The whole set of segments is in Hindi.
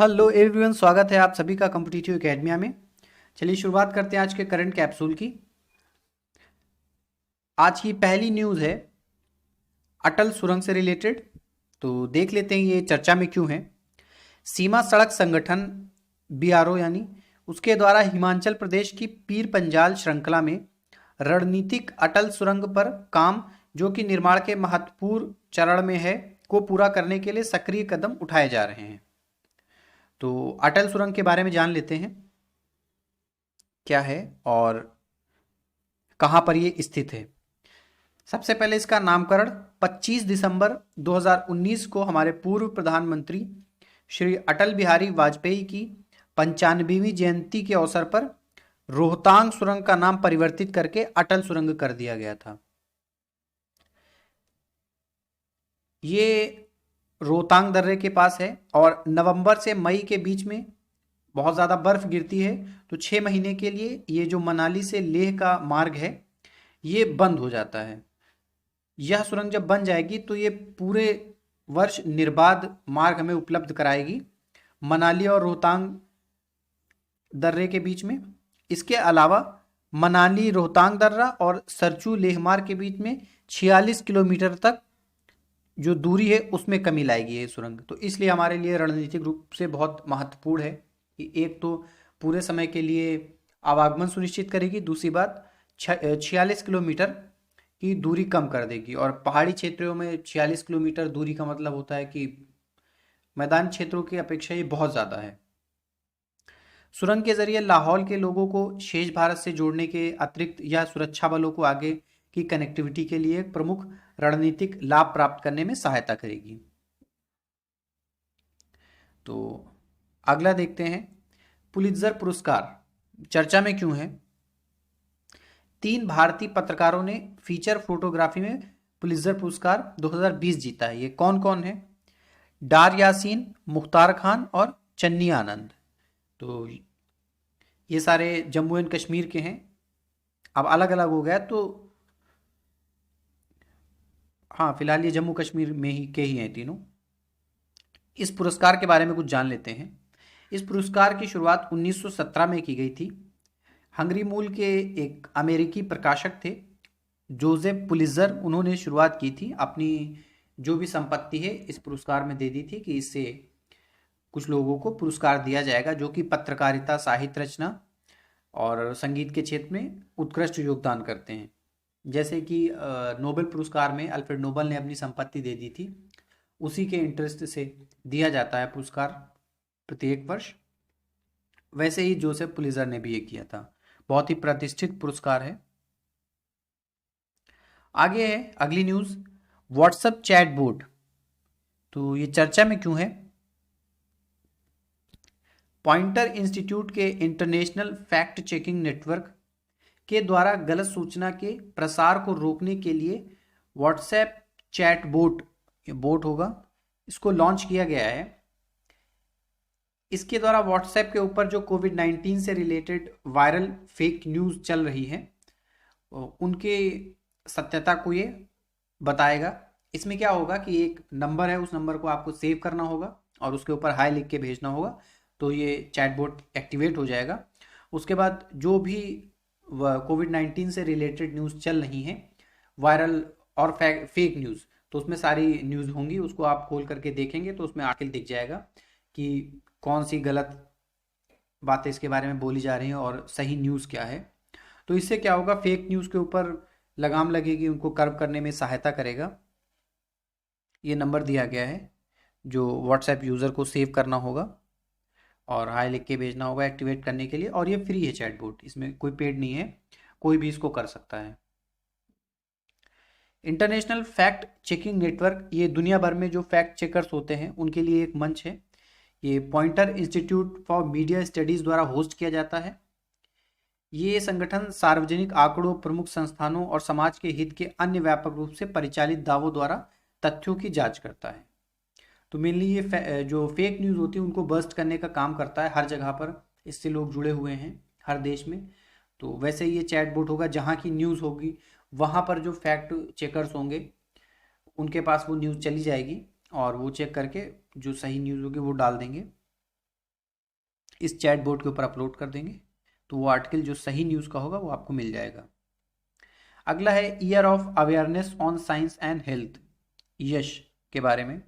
हेलो एवरीवन, स्वागत है आप सभी का कॉम्पिटिटिव एकेडमिया में। चलिए शुरुआत करते हैं आज के करंट कैप्सूल की। आज की पहली न्यूज़ है अटल सुरंग से रिलेटेड। तो देख लेते हैं ये चर्चा में क्यों है। सीमा सड़क संगठन बीआरओ यानी उसके द्वारा हिमाचल प्रदेश की पीर पंजाल श्रृंखला में रणनीतिक अटल सुरंग पर काम, जो कि निर्माण के महत्वपूर्ण चरण में है, को पूरा करने के लिए सक्रिय कदम उठाए जा रहे हैं। तो अटल सुरंग के बारे में जान लेते हैं क्या है और कहाँ पर ये स्थित है। सबसे पहले इसका नामकरण 25 दिसंबर 2019 को हमारे पूर्व प्रधानमंत्री श्री अटल बिहारी वाजपेयी की 95वीं जयंती के अवसर पर रोहतांग सुरंग का नाम परिवर्तित करके अटल सुरंग कर दिया गया था। ये रोहतांग दर्रे के पास है और नवंबर से मई के बीच में बहुत ज़्यादा बर्फ गिरती है, तो 6 महीने के लिए ये जो मनाली से लेह का मार्ग है ये बंद हो जाता है। यह सुरंग जब बन जाएगी तो ये पूरे वर्ष निर्बाध मार्ग हमें उपलब्ध कराएगी मनाली और रोहतांग दर्रे के बीच में। इसके अलावा मनाली रोहतांग दर्रा और सरचू लेह मार्ग के बीच में 46 किलोमीटर तक जो दूरी है उसमें कमी लाएगी ये सुरंग। तो इसलिए हमारे लिए रणनीतिक रूप से बहुत महत्वपूर्ण है कि एक तो पूरे समय के लिए आवागमन सुनिश्चित करेगी, दूसरी बात 46 किलोमीटर की दूरी कम कर देगी। और पहाड़ी क्षेत्रों में 46 किलोमीटर दूरी का मतलब होता है कि मैदान क्षेत्रों की अपेक्षा ये बहुत ज़्यादा है। सुरंग के जरिए लाहौल के लोगों को शेष भारत से जोड़ने के अतिरिक्त यह सुरक्षा बलों को आगे की कनेक्टिविटी के लिए एक प्रमुख रणनीतिक लाभ प्राप्त करने में सहायता करेगी। तो अगला देखते हैं, पुलित्जर पुरस्कार चर्चा में क्यों है। 3 भारतीय पत्रकारों ने फीचर फोटोग्राफी में पुलित्जर पुरस्कार 2020 जीता है। ये कौन कौन है? डार यासीन, मुख्तार खान और चन्नी आनंद। तो ये सारे जम्मू एंड कश्मीर के हैं। अब अलग अलग हो गया तो हाँ, फिलहाल ये जम्मू कश्मीर में ही के ही हैं तीनों। इस पुरस्कार के बारे में कुछ जान लेते हैं। इस पुरस्कार की शुरुआत 1917 में की गई थी। हंगरी मूल के एक अमेरिकी प्रकाशक थे जोसेफ पुलित्जर, उन्होंने शुरुआत की थी। अपनी जो भी संपत्ति है इस पुरस्कार में दे दी थी कि इससे कुछ लोगों को पुरस्कार दिया जाएगा जो कि पत्रकारिता, साहित्य रचना और संगीत के क्षेत्र में उत्कृष्ट योगदान करते हैं। जैसे कि नोबेल पुरस्कार में अल्फ्रेड नोबल ने अपनी संपत्ति दे दी थी, उसी के इंटरेस्ट से दिया जाता है पुरस्कार प्रत्येक वर्ष। वैसे ही जोसेफ पुलित्जर ने भी ये किया था। बहुत ही प्रतिष्ठित पुरस्कार है। आगे है अगली न्यूज़, व्हाट्सएप चैट बोट। तो ये चर्चा में क्यों है। पॉइंटर इंस्टीट्यूट के इंटरनेशनल फैक्ट चेकिंग नेटवर्क के द्वारा गलत सूचना के प्रसार को रोकने के लिए व्हाट्सएप चैट बोट, ये बोट होगा, इसको लॉन्च किया गया है। इसके द्वारा व्हाट्सएप के ऊपर जो कोविड-19 से रिलेटेड वायरल फेक न्यूज़ चल रही है उनके सत्यता को ये बताएगा। इसमें क्या होगा कि एक नंबर है, उस नंबर को आपको सेव करना होगा और उसके ऊपर हाई लिख के भेजना होगा, तो ये चैटबॉट एक्टिवेट हो जाएगा। उसके बाद जो भी कोविड-19 से रिलेटेड न्यूज़ चल रही हैं, वायरल और फेक न्यूज़, तो उसमें सारी न्यूज़ होंगी, उसको आप खोल करके देखेंगे तो उसमें आके दिख जाएगा कि कौन सी गलत बातें इसके बारे में बोली जा रही हैं और सही न्यूज़ क्या है। तो इससे क्या होगा, फेक न्यूज़ के ऊपर लगाम लगेगी, उनको कर्व करने में सहायता करेगा। ये नंबर दिया गया है जो व्हाट्सएप यूज़र को सेव करना होगा और हाई लिख के भेजना होगा एक्टिवेट करने के लिए। और ये फ्री है चैटबॉट, इसमें कोई पेड नहीं है, कोई भी इसको कर सकता है। इंटरनेशनल फैक्ट चेकिंग नेटवर्क, ये दुनिया भर में जो फैक्ट चेकर्स होते हैं उनके लिए एक मंच है। ये pointer institute for media studies द्वारा होस्ट किया जाता है। ये संगठन सार्वजनिक आंकड़ों, प्रमुख संस्थानों और समाज के हित के अन्य व्यापक रूप से परिचालित दावों द्वारा तथ्यों की जांच करता है। तो मेनली ये जो फेक न्यूज़ होती है उनको बस्ट करने का काम करता है हर जगह पर। इससे लोग जुड़े हुए हैं हर देश में। तो वैसे ही ये चैटबॉट होगा, जहाँ की न्यूज़ होगी वहाँ पर जो फैक्ट चेकर्स होंगे उनके पास वो न्यूज़ चली जाएगी और वो चेक करके जो सही न्यूज़ होगी वो डाल देंगे। इस चैट बोर्ड के ऊपर अपलोड कर देंगे, तो वो आर्टिकल जो सही न्यूज़ का होगा वो आपको मिल जाएगा। अगला है year of awareness on science and health, यश के बारे में।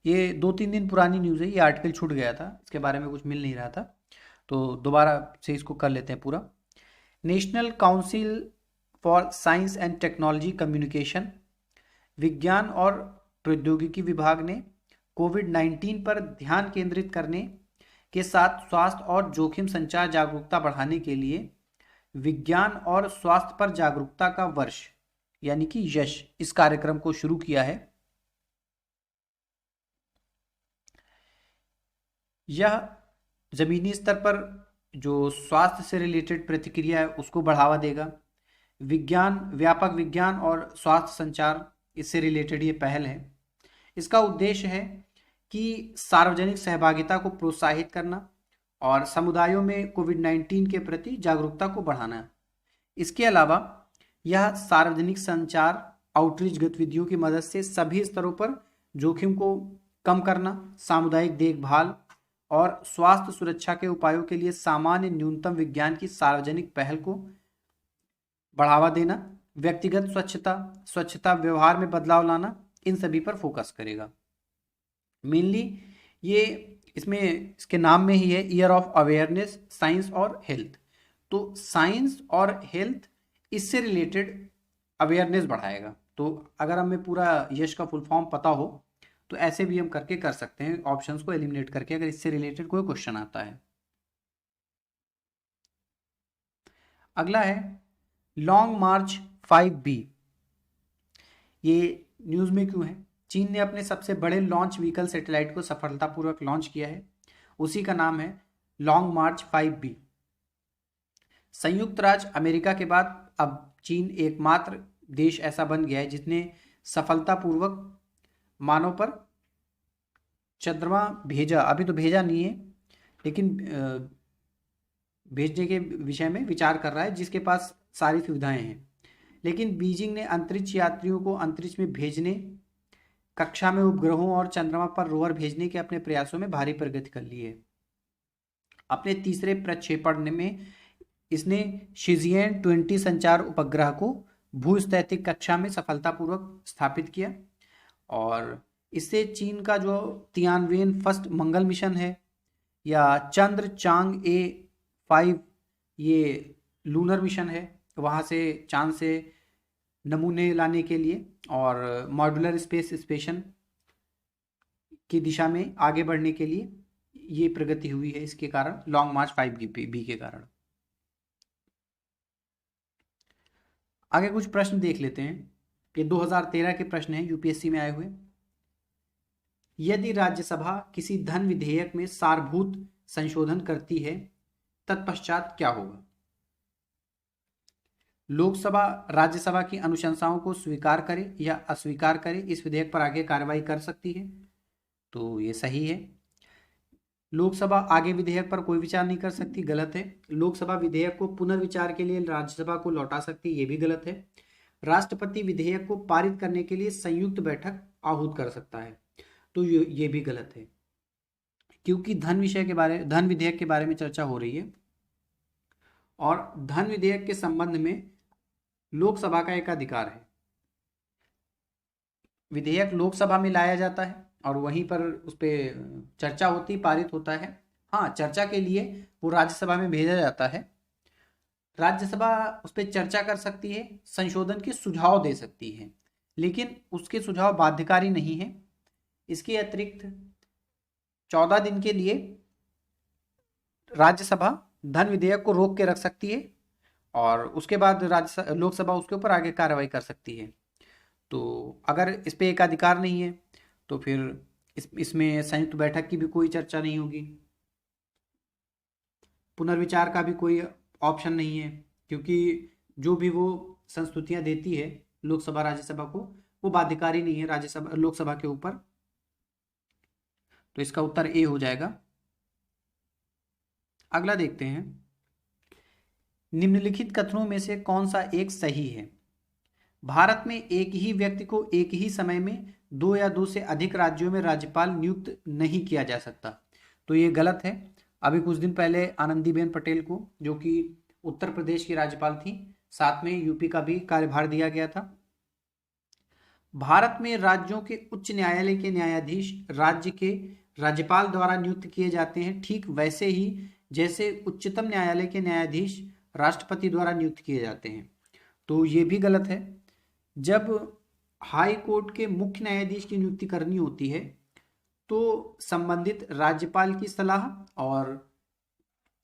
ये 2-3 दिन पुरानी न्यूज़ है, ये आर्टिकल छूट गया था, इसके बारे में कुछ मिल नहीं रहा था, तो दोबारा से इसको कर लेते हैं पूरा। National council for science and technology communication, विज्ञान और प्रौद्योगिकी विभाग ने कोविड-19 पर ध्यान केंद्रित करने के साथ स्वास्थ्य और जोखिम संचार जागरूकता बढ़ाने के लिए विज्ञान और स्वास्थ्य पर जागरूकता का वर्ष यानी कि यश, इस कार्यक्रम को शुरू किया है। यह जमीनी स्तर पर जो स्वास्थ्य से रिलेटेड प्रतिक्रिया है उसको बढ़ावा देगा। विज्ञान, व्यापक विज्ञान और स्वास्थ्य संचार, इससे रिलेटेड ये पहल है। इसका उद्देश्य है कि सार्वजनिक सहभागिता को प्रोत्साहित करना और समुदायों में कोविड-19 के प्रति जागरूकता को बढ़ाना। इसके अलावा यह सार्वजनिक संचार आउटरीच गतिविधियों की मदद से सभी स्तरों पर जोखिम को कम करना, सामुदायिक देखभाल और स्वास्थ्य सुरक्षा के उपायों के लिए सामान्य न्यूनतम विज्ञान की सार्वजनिक पहल को बढ़ावा देना, व्यक्तिगत स्वच्छता व्यवहार में बदलाव लाना, इन सभी पर फोकस करेगा। मेनली ये इसमें इसके नाम में ही है ईयर ऑफ अवेयरनेस साइंस और हेल्थ, तो साइंस और हेल्थ इससे रिलेटेड अवेयरनेस बढ़ाएगा। तो अगर हमें पूरा यश का फुल फॉर्म पता हो तो ऐसे भी हम करके कर सकते हैं, ऑप्शंस को एलिमिनेट करके, अगर इससे रिलेटेड कोई क्वेश्चन आता है। अगला है लॉन्ग मार्च 5B। ये न्यूज़ में क्यों है? चीन ने अपने सबसे बड़े लॉन्च व्हीकल सैटेलाइट को सफलतापूर्वक लॉन्च किया है, उसी का नाम है लॉन्ग मार्च 5B। संयुक्त राज्य अमेरिका के बाद अब चीन एकमात्र देश ऐसा बन गया है जिसने सफलतापूर्वक मानव पर चंद्रमा भेजा। अभी तो भेजा नहीं है, लेकिन भेजने के विषय में विचार कर रहा है, जिसके पास सारी सुविधाएं हैं। लेकिन बीजिंग ने अंतरिक्ष यात्रियों को अंतरिक्ष में भेजने, कक्षा में उपग्रहों और चंद्रमा पर रोवर भेजने के अपने प्रयासों में भारी प्रगति कर ली है। अपने तीसरे प्रक्षेपण में इसने शिजियन 20 संचार उपग्रह को भूस्थैतिक कक्षा में सफलतापूर्वक स्थापित किया, और इससे चीन का जो तियानवेन फर्स्ट मंगल मिशन है या चंद्र चांग A5, ये लूनर मिशन है, वहाँ से चांद से नमूने लाने के लिए और मॉड्यूलर स्पेस स्टेशन की दिशा में आगे बढ़ने के लिए ये प्रगति हुई है, इसके कारण लॉन्ग मार्च 5B के कारण। आगे कुछ प्रश्न देख लेते हैं। ये 2013 के प्रश्न हैं, यूपीएससी में आए हुए। यदि राज्यसभा किसी धन विधेयक में सारभूत संशोधन करती है तत्पश्चात क्या होगा? लोकसभा राज्यसभा की अनुशंसाओं को स्वीकार करे या अस्वीकार करे, इस विधेयक पर आगे कार्रवाई कर सकती है, तो ये सही है। लोकसभा आगे विधेयक पर कोई विचार नहीं कर सकती, गलत है। लोकसभा विधेयक को पुनर्विचार के लिए राज्यसभा को लौटा सकती है, ये भी गलत है। राष्ट्रपति विधेयक को पारित करने के लिए संयुक्त बैठक आहूत कर सकता है, तो ये भी गलत है, क्योंकि धन विधेयक के बारे में चर्चा हो रही है और धन विधेयक के संबंध में लोकसभा का एक अधिकार है। विधेयक लोकसभा में लाया जाता है और वहीं पर उस पर चर्चा होती, पारित होता है। हाँ, चर्चा के लिए वो राज्यसभा में भेजा जाता है, राज्यसभा उस पर चर्चा कर सकती है, संशोधन के सुझाव दे सकती है, लेकिन उसके सुझाव बाध्यकारी नहीं है। इसके अतिरिक्त 14 दिन के लिए राज्यसभा धन विधेयक को रोक के रख सकती है और उसके बाद लोकसभा उसके ऊपर आगे कार्रवाई कर सकती है। तो अगर इस पे एक अधिकार नहीं है तो फिर इसमें संयुक्त बैठक की भी कोई चर्चा नहीं होगी, पुनर्विचार का भी कोई ऑप्शन नहीं है, क्योंकि जो भी वो संस्तुतियां देती है लोकसभा राज्यसभा को, वो बाध्यकारी नहीं है लोकसभा के ऊपर। तो इसका उत्तर ए हो जाएगा। अगला देखते हैं, निम्नलिखित कथनों में से कौन सा एक सही है? भारत में एक ही व्यक्ति को एक ही समय में 2 या 2 से अधिक राज्यों में राज्यपाल नियुक्त नहीं किया जा सकता, तो ये गलत है। अभी कुछ दिन पहले आनंदीबेन पटेल को, जो कि उत्तर प्रदेश की राज्यपाल थी, साथ में यूपी का भी कार्यभार दिया गया था। भारत में राज्यों के उच्च न्यायालय के न्यायाधीश राज्य के राज्यपाल द्वारा नियुक्त किए जाते हैं, ठीक वैसे ही जैसे उच्चतम न्यायालय के न्यायाधीश राष्ट्रपति द्वारा नियुक्त किए जाते हैं। तो ये भी गलत है। जब हाई कोर्ट के मुख्य न्यायाधीश की नियुक्ति करनी होती है तो संबंधित राज्यपाल की सलाह और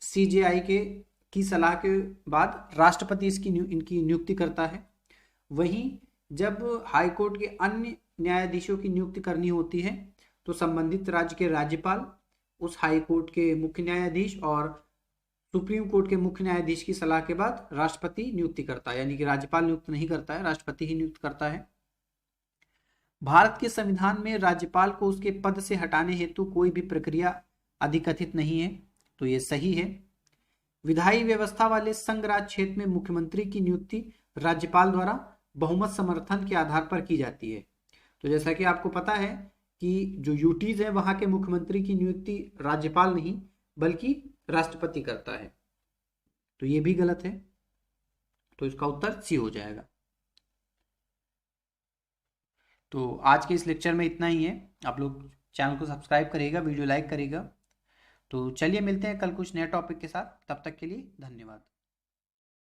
सीजेआई की सलाह के बाद राष्ट्रपति इनकी नियुक्ति करता है। वहीं जब हाई कोर्ट के अन्य न्यायाधीशों की नियुक्ति करनी होती है तो संबंधित राज्य के राज्यपाल उस हाई कोर्ट के मुख्य न्यायाधीश और सुप्रीम कोर्ट के मुख्य न्यायाधीश की सलाह के बाद राष्ट्रपति नियुक्ति करता है, यानी कि राज्यपाल नियुक्त नहीं करता है, राष्ट्रपति ही नियुक्त करता है। भारत के संविधान में राज्यपाल को उसके पद से हटाने हेतु कोई भी प्रक्रिया अधिकथित नहीं है, तो ये सही है। विधायी व्यवस्था वाले संघ राज्य क्षेत्र में मुख्यमंत्री की नियुक्ति राज्यपाल द्वारा बहुमत समर्थन के आधार पर की जाती है। तो जैसा कि आपको पता है कि जो यूटीज है वहां के मुख्यमंत्री की नियुक्ति राज्यपाल नहीं बल्कि राष्ट्रपति करता है, तो ये भी गलत है। तो इसका उत्तर सी हो जाएगा। तो आज के इस लेक्चर में इतना ही है। आप लोग चैनल को सब्सक्राइब करिएगा, वीडियो लाइक करिएगा। तो चलिए मिलते हैं कल कुछ नए टॉपिक के साथ, तब तक के लिए धन्यवाद।